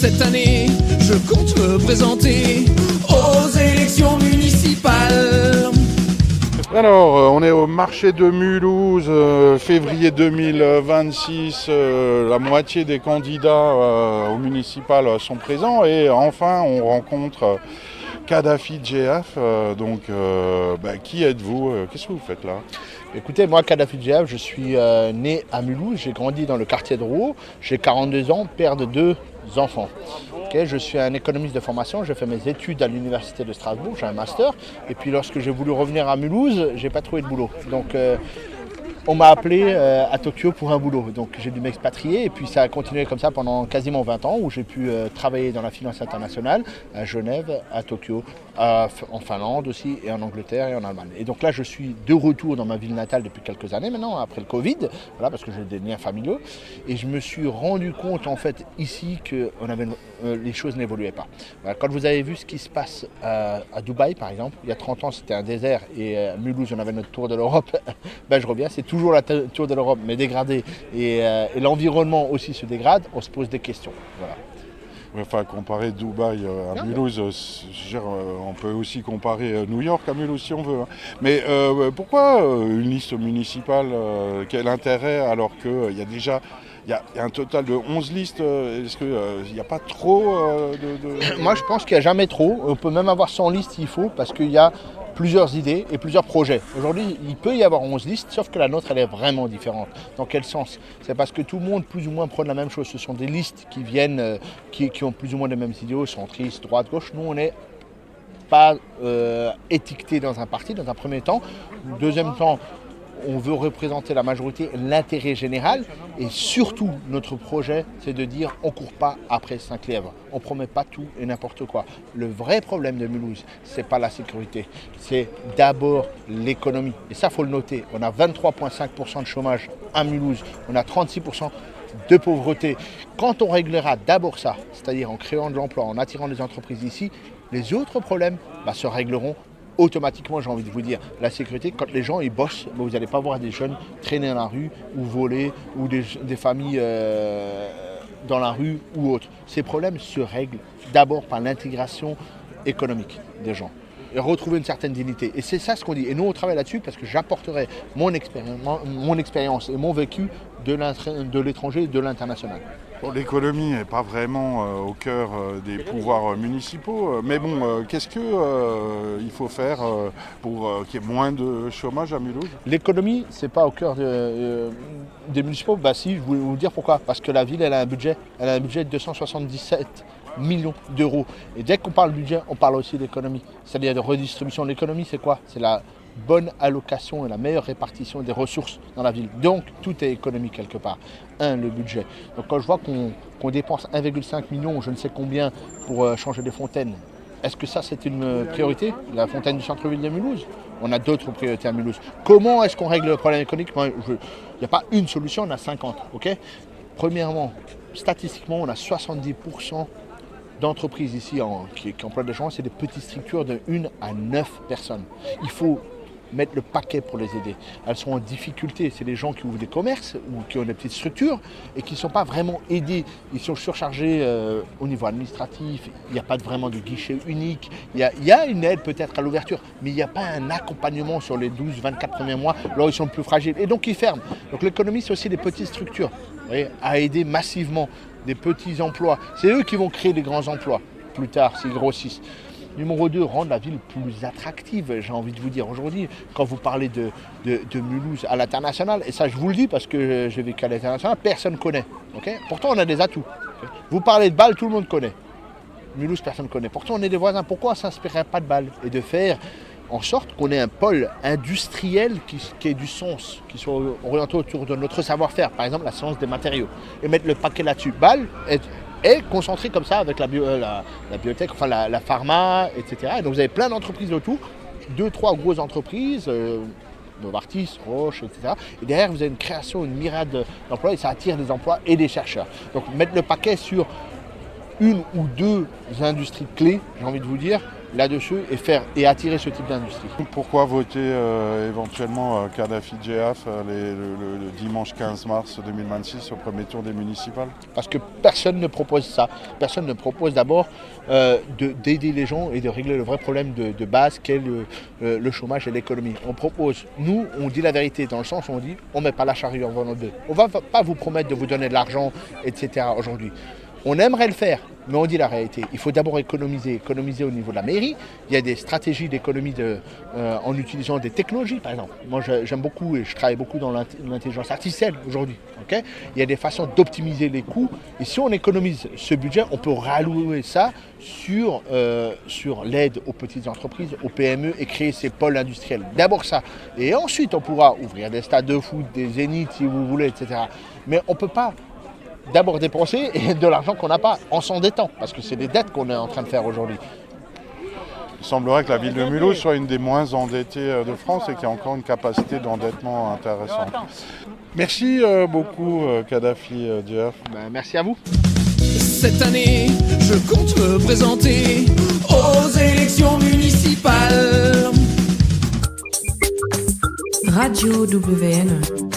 cette année, je compte me présenter aux élections municipales. Alors, on est au marché de Mulhouse, février 2026, la moitié des candidats au municipal sont présents et enfin on rencontre Kadhafi Djehaf. Qui êtes-vous? Qu'est-ce que vous faites là? Écoutez, moi, Kadhafi Djehaf, je suis né à Mulhouse, j'ai grandi dans le quartier de Rouault, j'ai 42 ans, père de 2 enfants. Okay, je suis un économiste de formation, j'ai fait mes études à l'université de Strasbourg, j'ai un master, et puis lorsque j'ai voulu revenir à Mulhouse, j'ai pas trouvé de boulot. Donc on m'a appelé à Tokyo pour un boulot, donc j'ai dû m'expatrier et puis ça a continué comme ça pendant quasiment 20 ans où j'ai pu travailler dans la finance internationale à Genève, à Tokyo, en Finlande aussi et en Angleterre et en Allemagne. Et donc là je suis de retour dans ma ville natale depuis quelques années maintenant après le Covid, voilà, parce que j'ai des liens familiaux et je me suis rendu compte en fait ici que les choses n'évoluaient pas. Voilà, quand vous avez vu ce qui se passe à Dubaï par exemple, il y a 30 ans c'était un désert et à Mulhouse on avait notre tour de l'Europe, je reviens, c'est toujours la tour de l'Europe, mais dégradée, et l'environnement aussi se dégrade, on se pose des questions. Voilà. Enfin, comparer Dubaï à Mulhouse, on peut aussi comparer New York à Mulhouse si on veut. Hein. Mais pourquoi une liste municipale? Quel intérêt alors qu'il y a déjà... Il y a un total de 11 listes. Est-ce qu'il n'y a pas trop de... Moi, je pense qu'il n'y a jamais trop. On peut même avoir 100 listes s'il faut, parce qu'il y a plusieurs idées et plusieurs projets. Aujourd'hui, il peut y avoir 11 listes, sauf que la nôtre, elle est vraiment différente. Dans quel sens? C'est parce que tout le monde, plus ou moins, prône la même chose. Ce sont des listes qui viennent, qui ont plus ou moins les mêmes idéaux, centristes, droite, gauche. Nous, on n'est pas étiquetés dans un parti, dans un premier temps. Deuxième temps, on veut représenter la majorité, l'intérêt général et surtout notre projet c'est de dire on ne court pas après 5 lièvres, on ne promet pas tout et n'importe quoi. Le vrai problème de Mulhouse, ce n'est pas la sécurité, c'est d'abord l'économie et ça il faut le noter, on a 23,5% de chômage à Mulhouse, on a 36% de pauvreté. Quand on réglera d'abord ça, c'est-à-dire en créant de l'emploi, en attirant des entreprises ici, les autres problèmes se régleront automatiquement, j'ai envie de vous dire. La sécurité, quand les gens ils bossent, vous n'allez pas voir des jeunes traîner dans la rue ou voler ou des familles dans la rue ou autre. Ces problèmes se règlent d'abord par l'intégration économique des gens et retrouver une certaine dignité. Et c'est ça ce qu'on dit. Et nous, on travaille là-dessus parce que j'apporterai mon expérience et mon vécu de l'étranger et de l'international. Bon, l'économie n'est pas vraiment au cœur des pouvoirs municipaux, mais bon, qu'est-ce qu'il faut faire pour qu'il y ait moins de chômage à Mulhouse? L'économie, c'est pas au cœur des municipaux. Si, je voulais vous dire pourquoi. Parce que la ville, elle a un budget de 277 millions d'euros. Et dès qu'on parle budget, on parle aussi d'économie. C'est-à-dire de redistribution. L'économie, c'est quoi? C'est la bonne allocation et la meilleure répartition des ressources dans la ville. Donc, tout est économique quelque part. Le budget. Donc, quand je vois qu'on dépense 1,5 million, je ne sais combien, pour changer des fontaines, est-ce que ça, c'est une priorité? La fontaine du centre-ville de Mulhouse? On a d'autres priorités à Mulhouse. Comment est-ce qu'on règle le problème économique? Il n'y a pas une solution, on a 50. Okay. Premièrement, statistiquement, on a 70% d'entreprises ici qui emploient des gens, c'est des petites structures de 1 à 9 personnes. Il faut mettre le paquet pour les aider. Elles sont en difficulté, c'est les gens qui ouvrent des commerces ou qui ont des petites structures et qui ne sont pas vraiment aidés. Ils sont surchargés au niveau administratif, il n'y a pas vraiment de guichet unique. Il y a une aide peut-être à l'ouverture, mais il n'y a pas un accompagnement sur les 12-24 premiers mois, là où ils sont plus fragiles. Et donc ils ferment. Donc l'économie, c'est aussi des petites structures, vous voyez, à aider massivement des petits emplois. C'est eux qui vont créer des grands emplois plus tard, s'ils grossissent. Numéro 2, rendre la ville plus attractive, j'ai envie de vous dire. Aujourd'hui, quand vous parlez de Mulhouse à l'international, et ça je vous le dis parce que j'ai vécu à l'international, personne ne connaît. Okay. Pourtant, on a des atouts. Okay. Vous parlez de Bâle, tout le monde connaît. Mulhouse, personne ne connaît. Pourtant, on est des voisins. Pourquoi on ne s'inspirerait pas de Bâle et de faire en sorte qu'on ait un pôle industriel qui ait du sens, qui soit orienté autour de notre savoir-faire, par exemple la science des matériaux, et mettre le paquet là-dessus. Bâle est concentré comme ça avec la biotech, enfin la pharma, etc. Et donc vous avez plein d'entreprises autour, 2-3 grosses entreprises, Novartis, Roche, etc. Et derrière vous avez une création, une myriade d'emplois et ça attire des emplois et des chercheurs. Donc mettre le paquet sur une ou deux industries clés, j'ai envie de vous dire, là-dessus et attirer ce type d'industrie. Pourquoi voter éventuellement Kadhafi Djehaf le dimanche 15 mars 2026 au premier tour des municipales? Parce que personne ne propose ça. Personne ne propose d'abord d'aider les gens et de régler le vrai problème de base qu'est le chômage et l'économie. On propose, nous, on dit la vérité dans le sens où on dit on ne met pas la charrue avant le bœuf. On ne va pas vous promettre de vous donner de l'argent, etc. aujourd'hui. On aimerait le faire, mais on dit la réalité. Il faut d'abord économiser au niveau de la mairie. Il y a des stratégies d'économie en utilisant des technologies, par exemple. Moi, j'aime beaucoup et je travaille beaucoup dans l'intelligence artificielle aujourd'hui. Okay, il y a des façons d'optimiser les coûts. Et si on économise ce budget, on peut rallouer ça sur l'aide aux petites entreprises, aux PME et créer ces pôles industriels. D'abord ça. Et ensuite, on pourra ouvrir des stades de foot, des zéniths, si vous voulez, etc. Mais on ne peut pas d'abord dépenser de l'argent qu'on n'a pas en s'endettant, parce que c'est des dettes qu'on est en train de faire aujourd'hui. Il semblerait que la ville de Mulhouse soit une des moins endettées de France et qu'il y a encore une capacité d'endettement intéressante. Merci beaucoup Kadhafi Djehaf. Merci à vous. Cette année, je compte me présenter aux élections municipales. Radio WN.